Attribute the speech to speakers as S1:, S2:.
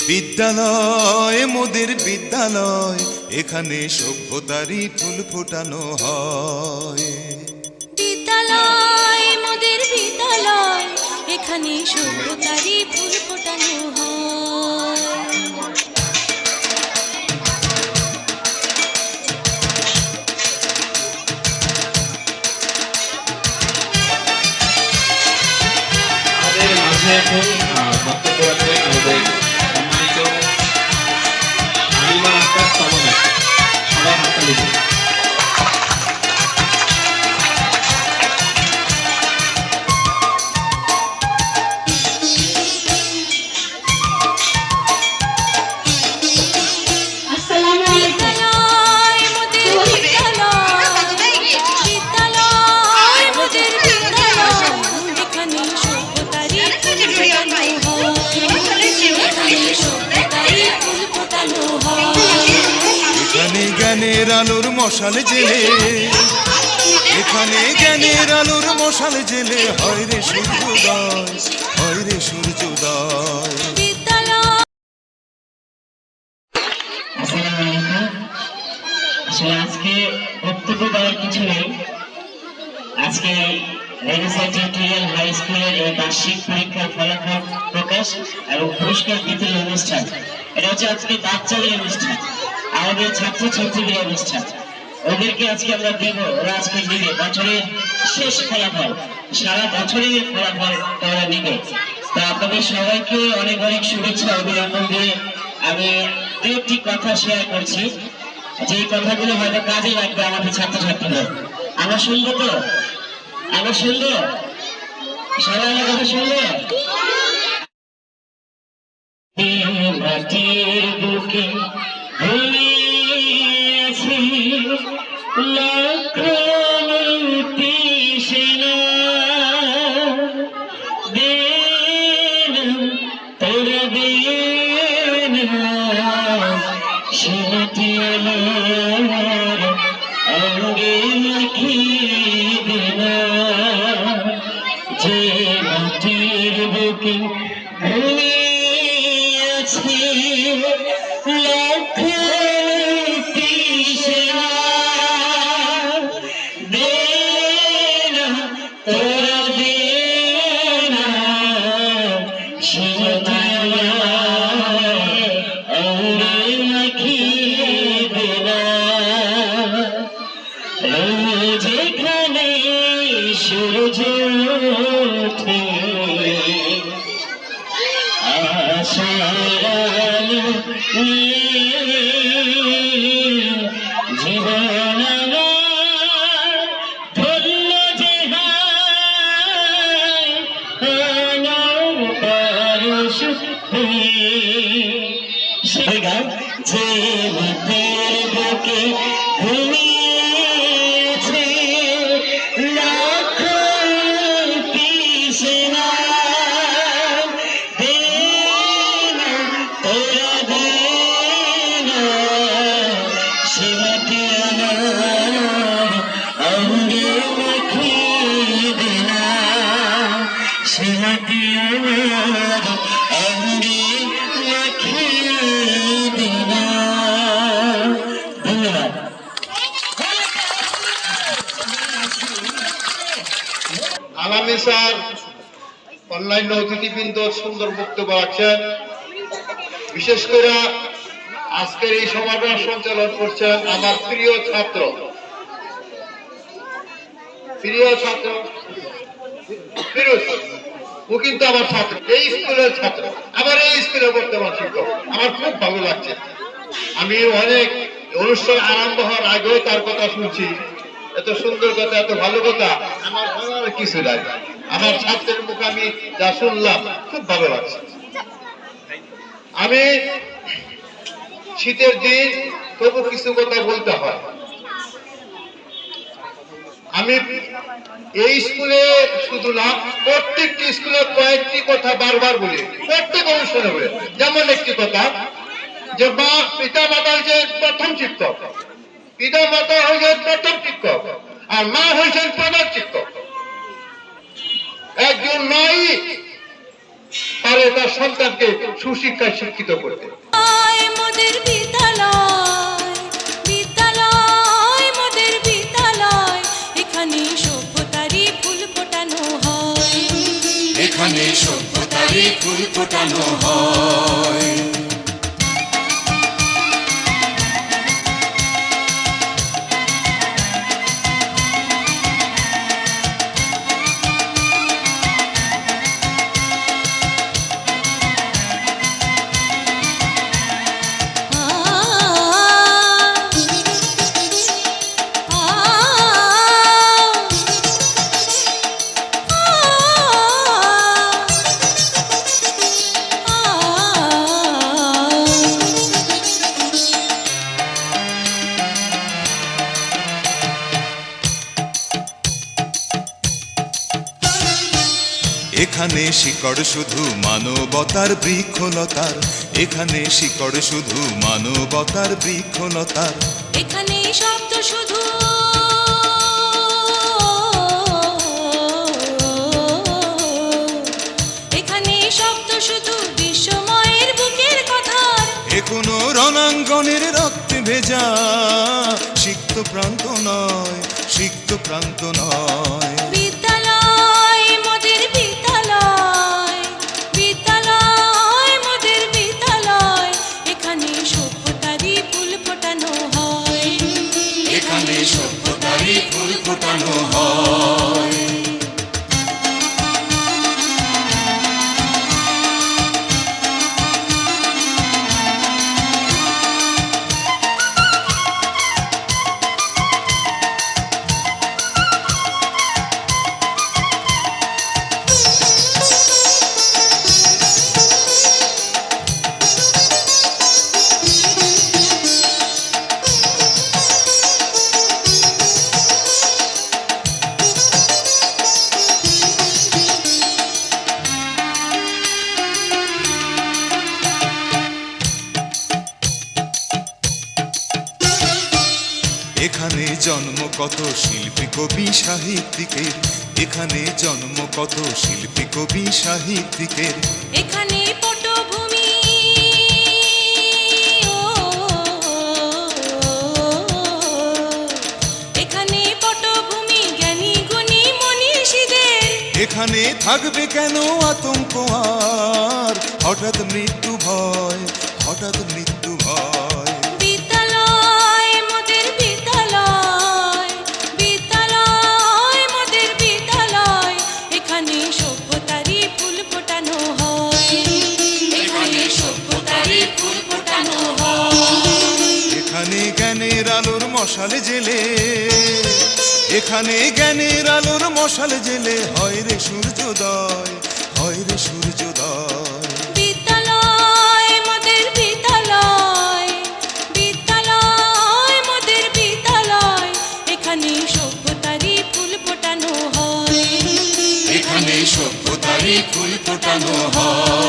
S1: বিদ্যালয় মোদের বিদ্যালয়, এখানে সভ্যতারই ফুল ফোটানো হয়।
S2: বিদ্যালয় মোদের বিদ্যালয়, এখানে সভ্যতারই ফুল ফোটানো হয়।
S3: আমাদের মাঝে এখন বক্তব্য রাখবেন আমাদের সম্মানিত আলিমা আক্তার তমনা। সবাই হাততালি দিন।
S2: বিদ্যালয় মোদের বিদ্যালয়, বিদ্যালয় মোদের বিদ্যালয়, এখানে সভ্যতারই ফুল ফোটানো হয়। এখানে সভ্যতারই ফুল ফোটানো হয়।
S1: এখানে জ্ঞানের আলোর মশাল জেলে, এখানে জ্ঞানের আলোর মশাল জেলে হয় রে সূর্যোদয়, হয় রে সূর্যোদয়।
S2: বিদ্যালয়
S4: আসলে আজকে বক্তব্য দেওয়ার কিছু নেই। আজকে রেনেসাঁ টিউটোরিয়াল হাই স্কুলের এই বার্ষিক পরীক্ষার ফলাফল প্রকাশ এবং পুরস্কার বিতরণ অনুষ্ঠান, এটা হচ্ছে আজকে বাচ্চাদের অনুষ্ঠান, আমাদের ছাত্রছাত্রীদের অনুষ্ঠান। ওদেরকে আজকে আমরা দেব, ওরা আজকে নিবে বছরের শেষ ফলাফল, সারা বছরের ফলাফল তারা নিবে। তা আপনাদের সবাইকে অনেক অনেক শুভেচ্ছা অভিনন্দন দিয়ে আমি দু একটি কথা শেয়ার করছি, যে কথাগুলো হয়তো কাজে লাগবে আমাদের ছাত্রছাত্রীদের। আমরা শুনবো তো? আমরা শুনবো? সবাই আমার কথা শুনবো? মাটির বুকে ঘুমিয়েছি লক্ষ সেনা, তোরা সেনাটি আমার অঙ্গে মাখিয়ে দেনা, যে মাটির বুকে ঘুমিয়েছে লক্ষ সেনা, দেনা তোরা দেনা সেনাটি আমার অঙ্গে মাখিয়ে দেনা। যেখানে সূর্য ওঠে আশার আলো নিয়ে, জীবন আমার ধন্য যে হায় আমার পরশ হয়ে। সে গান যে মাটির বুকে ঘুমিয়েছে লক্ষ সেনা, দেনা তোরা দেনা সেনাটি আমার অঙ্গে মাখিয়ে দেনা, সেনাটি আমার অঙ্গে মাখিয়ে দেনা। ধন্যবাদ।
S5: আলামী স্যার অন্যান্য অতিথিবৃন্দ সুন্দর বক্তব্য রাখছেন। বিশেষ করে আজকের এই সমাবেশ সঞ্চালন করছেন আমার প্রিয় ছাত্র ফিরোজ। ও কিন্তু আমার ছাত্র, এই স্কুলের ছাত্র, আমার এই স্কুলের বর্তমান শিক্ষক। আমার খুব ভালো লাগছে। আমি অনেক অনুষ্ঠান আরম্ভ হওয়ার আগেও তার কথা শুনছি, এত সুন্দর কথা, এত ভালো কথা, আমার বলার কিছু নাই। আমার ছাত্রের মুখে আমি যা শুনলাম খুব ভালো লাগছে। আমি শীতের দিন তবু কিছু কথা বলতে হয়। আমি এই স্কুলে শুধু না, প্রত্যেকটি স্কুলে কয়েকটি কথা বারবার বলি, প্রত্যেক অনুষ্ঠানে বলি। যেমন একটি কথা, যে মা পিতা মাতা হয়েছে প্রথম শিক্ষক, পিতা মাতা হয়েছে প্রথম শিক্ষক, আর মা হয়েছেন প্রধান শিক্ষক। একজন নাই পারে পারে তার সন্তানকে সুশিক্ষায় শিক্ষিত করতে।
S2: মোদের বিদ্যালয়, বিদ্যালয় মোদের বিদ্যালয়, এখানে সভ্যতারই ফুল ফোটানো হয়,
S1: এখানে সভ্যতারই ফুল ফোটানো হয়। এখানে শিকড় শুধু মানবতার বৃক্ষলতার, এখানে শিকড় শুধু মানবতার বৃক্ষলতার,
S2: এখানে শব্দ শুধু এখানে শব্দ শুধু বিশ্বময়ের বুকের কথার,
S1: এ কোনো রণাঙ্গনের রক্তে ভেজা সিক্ত প্রান্ত নয়, সিক্ত প্রান্ত নয়।
S2: বিদ্যালয় মোদের বিদ্যালয়, বিদ্যালয় মোদের বিদ্যালয়, এখানে সভ্যতারই ফুল ফোটানো হয়,
S1: এখানে সভ্যতারই ফুল ফোটানো হয়। এখানে জন্ম কত শিল্পী কবি সাহিত্যিকের, এখানে জন্ম কত শিল্পী কবি সাহিত্যিকের,
S2: এখানে পটভূমি এখানে পটভূমি জ্ঞানী গুণী মনীষীদের,
S1: এখানে থাকবে কেন আতঙ্ক আর হঠাৎ মৃত্যু ভয়, হঠাৎ মৃত্যু ভয়।
S2: বিদ্যালয় মোদের বিদ্যালয়, বিদ্যালয় মোদের বিদ্যালয়, এখানে সভ্যতারই ফুল ফোটানো হয়, এখানে সভ্যতারই ফুল ফোটানো হয়।
S1: এখানে জ্ঞানের আলোর মশাল জেলে, এখানে জ্ঞানের আলোর মশাল জেলে হয় রে সূর্যোদয়, হয় রে সূর্যোদয়।
S2: বিদ্যালয় মোদের বিদ্যালয়, বিদ্যালয় মোদের বিদ্যালয়, এখানে সভ্যতারই ফুল ফোটানো হয়,
S1: এখানে সভ্যতারই ফুল ফোটানো হয়।